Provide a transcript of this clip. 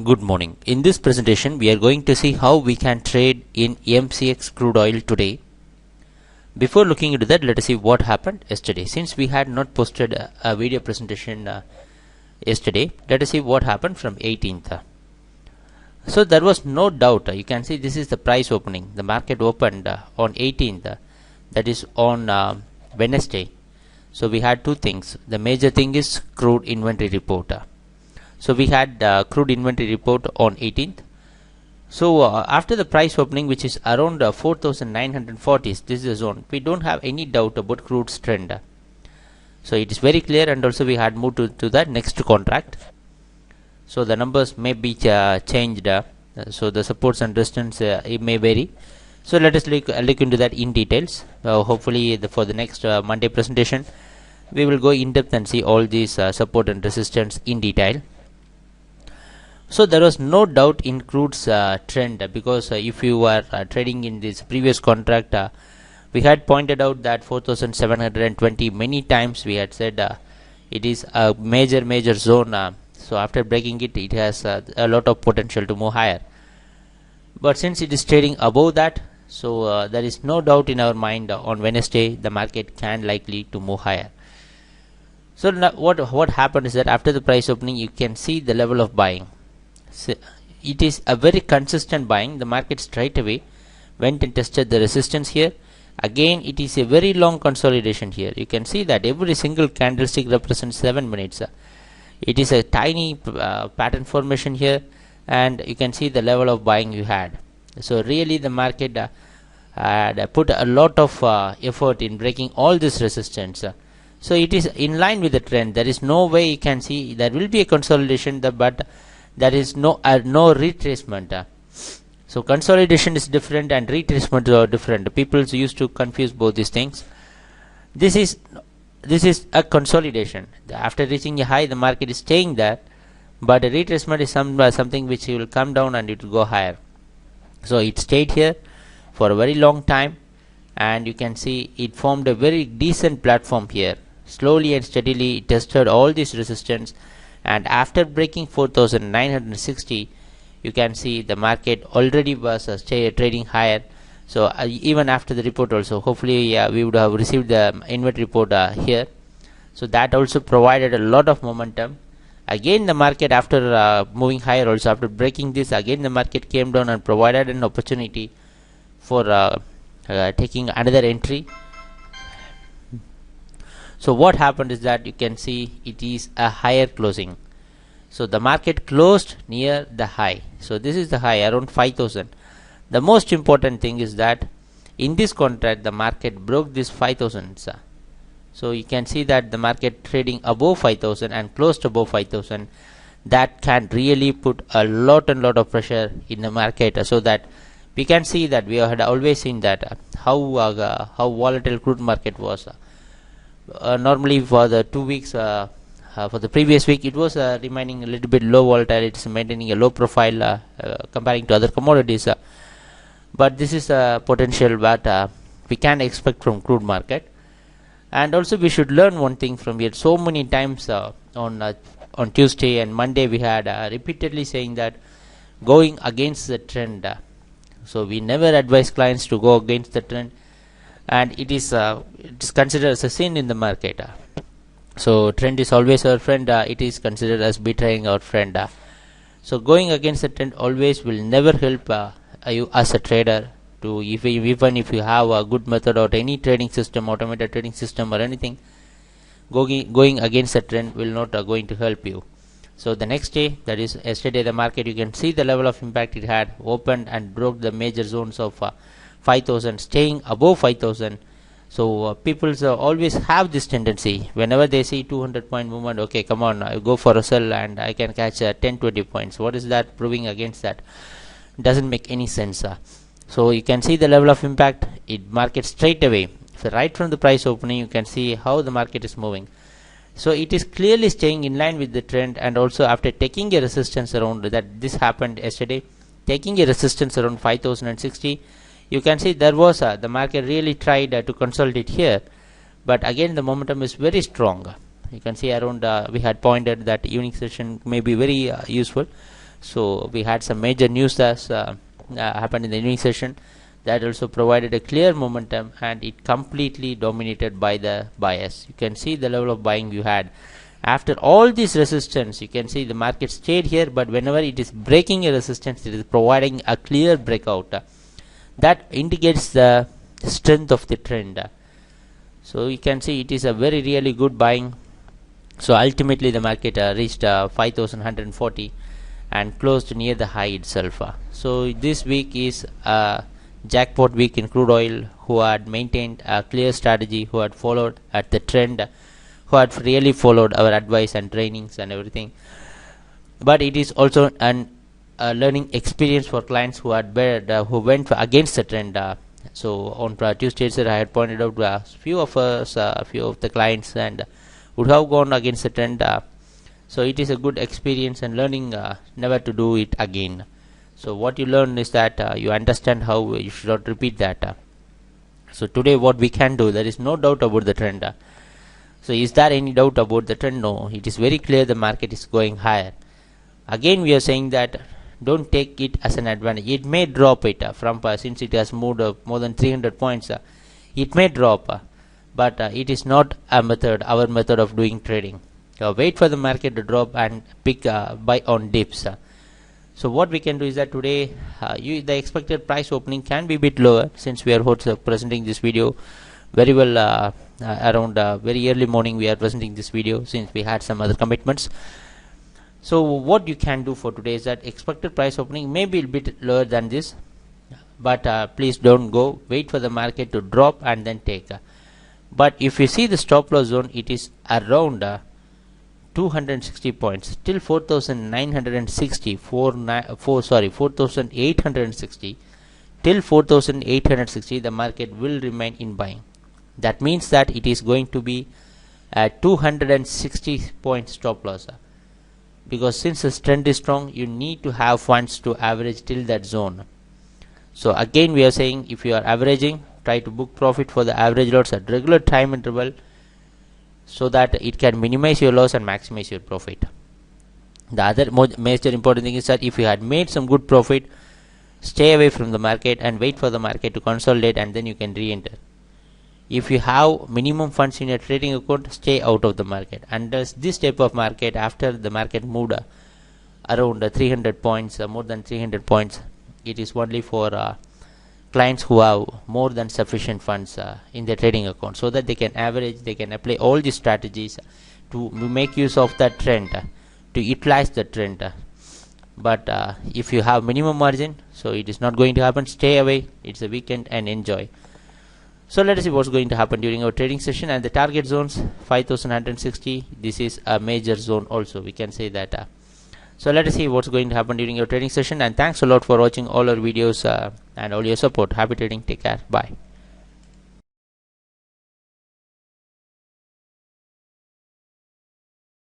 Good morning. In this presentation, we are going to see how we can trade in MCX crude oil today. Before looking into that, let us see what happened yesterday. Since we had not posted a video presentation yesterday, let us see what happened from 18th. So there was no doubt. You can see this is the price opening. The market opened on 18th. That is on Wednesday. So we had two things. The major thing is crude inventory report. So we had crude inventory report on 18th. So after the price opening, which is around 4,940, this is the zone. We don't have any doubt about crude's trend. So it is very clear, and also we had moved to the next contract. So the numbers may be changed. So the supports and resistance it may vary. So let us look into that in details. Hopefully for the next Monday presentation, we will go in depth and see all these support and resistance in detail. So there was no doubt in crude's trend, because if you were trading in this previous contract, we had pointed out that 4,720 many times. We had said it is a major zone. So after breaking it, it has a lot of potential to move higher. But since it is trading above that, so there is no doubt in our mind on Wednesday the market can likely to move higher. So now what happened is that after the price opening, you can see the level of buying. So it is a very consistent buying. The market straight away went and tested the resistance here. Again, it is a very long consolidation here. You can see that every single candlestick represents 7 minutes. It is a tiny pattern formation here, and you can see the level of buying you had. So really the market had put a lot of effort in breaking all this resistance. So it is in line with the trend. There is no way you can see there will be a consolidation, but there is no retracement. So consolidation is different and retracement are different. People used to confuse both these things. This is a consolidation. After reaching a high, the market is staying there, but a retracement is something which will come down and it will go higher. So it stayed here for a very long time, and you can see it formed a very decent platform here. Slowly and steadily it tested all this resistance, and after breaking 4,960, you can see the market already was trading higher. So even after the report also, hopefully we would have received the inventory report here. So that also provided a lot of momentum. Again the market, after moving higher also, after breaking this, again the market came down and provided an opportunity for taking another entry. So what happened is that you can see it is a higher closing. So the market closed near the high. So this is the high around 5,000. The most important thing is that in this contract the market broke this 5,000. So you can see that the market trading above 5,000 and closed above 5,000. That can really put a lot of pressure in the market. So that we can see that we had always seen that how volatile crude market was. Normally for the 2 weeks, for the previous week, it was remaining a little bit low volatile. It is maintaining a low profile comparing to other commodities. But this is a potential that we can expect from crude market. And also we should learn one thing from here. So many times on Tuesday and Monday we had repeatedly saying that going against the trend. So we never advise clients to go against the trend, and it is considered as a sin in the market. So trend is always our friend. It is considered as betraying our friend. So going against the trend always will never help you as a trader. Even if you have a good method or any trading system, automated trading system or anything, going against the trend will not going to help you. So the next day, that is yesterday, the market, you can see the level of impact it had. Opened and broke the major zones of 5,000, staying above 5,000. So people always have this tendency. Whenever they see 200-point movement, okay, come on, I go for a sell and I can catch 10-20 points. What is that proving against that? Doesn't make any sense. So you can see the level of impact. It market straight away. So right from the price opening, you can see how the market is moving. So it is clearly staying in line with the trend, and also after taking a resistance around that, this happened yesterday, taking a resistance around 5,060. You can see there was the market really tried to consolidate here, but again the momentum is very strong. You can see around we had pointed that evening session may be very useful. So we had some major news that happened in the evening session that also provided a clear momentum, and it completely dominated by the buyers. You can see the level of buying you had after all this resistance. You can see the market stayed here, but whenever it is breaking a resistance, it is providing a clear breakout that indicates the strength of the trend. So you can see it is a very really good buying. So ultimately the market reached 5140 and closed near the high itself. So this week is jackpot week in crude oil, who had maintained a clear strategy, who had followed at the trend, who had really followed our advice and trainings and everything. But it is also an learning experience for clients who had who went against the trend. So on Tuesdays, I had pointed out a few of us, a few of the clients, and would have gone against the trend. So it is a good experience and learning never to do it again. So what you learn is that you understand how you should not repeat that. So today what we can do, there is no doubt about the trend. So is there any doubt about the trend? No, it is very clear the market is going higher. Again we are saying that don't take it as an advantage. It may drop it from since it has moved more than 300 points. It may drop, but it is not a method, our method of doing trading. Wait for the market to drop and pick buy on dips. So what we can do is that today the expected price opening can be a bit lower, since we are presenting this video very well around very early morning. We are presenting this video since we had some other commitments. So what you can do for today is that expected price opening may be a bit lower than this, but please don't go. Wait for the market to drop and then take. But if you see the stop loss zone, it is around 260 points till 4960 4860 till 4860. The market will remain in buying. That means that it is going to be a 260 point stop loss, because since the trend is strong, you need to have funds to average till that zone. So again we are saying, if you are averaging, try to book profit for the average lots at regular time interval, so that it can minimize your loss and maximize your profit. The other major important thing is that if you had made some good profit, stay away from the market and wait for the market to consolidate, and then you can re-enter. If you have minimum funds in your trading account, stay out of the market. And this type of market, after the market moved around 300 points, more than 300 points, it is only for clients who have more than sufficient funds in their trading account, so that they can average, they can apply all these strategies to make use of that trend, to utilize the trend. But if you have minimum margin, so it is not going to happen. Stay away. It's a weekend and enjoy. So let us see what's going to happen during our trading session. And the target zones 5160, this is a major zone also, we can say that. So let us see what's going to happen during your trading session. And thanks a lot for watching all our videos and all your support. Happy trading. Take care. Bye.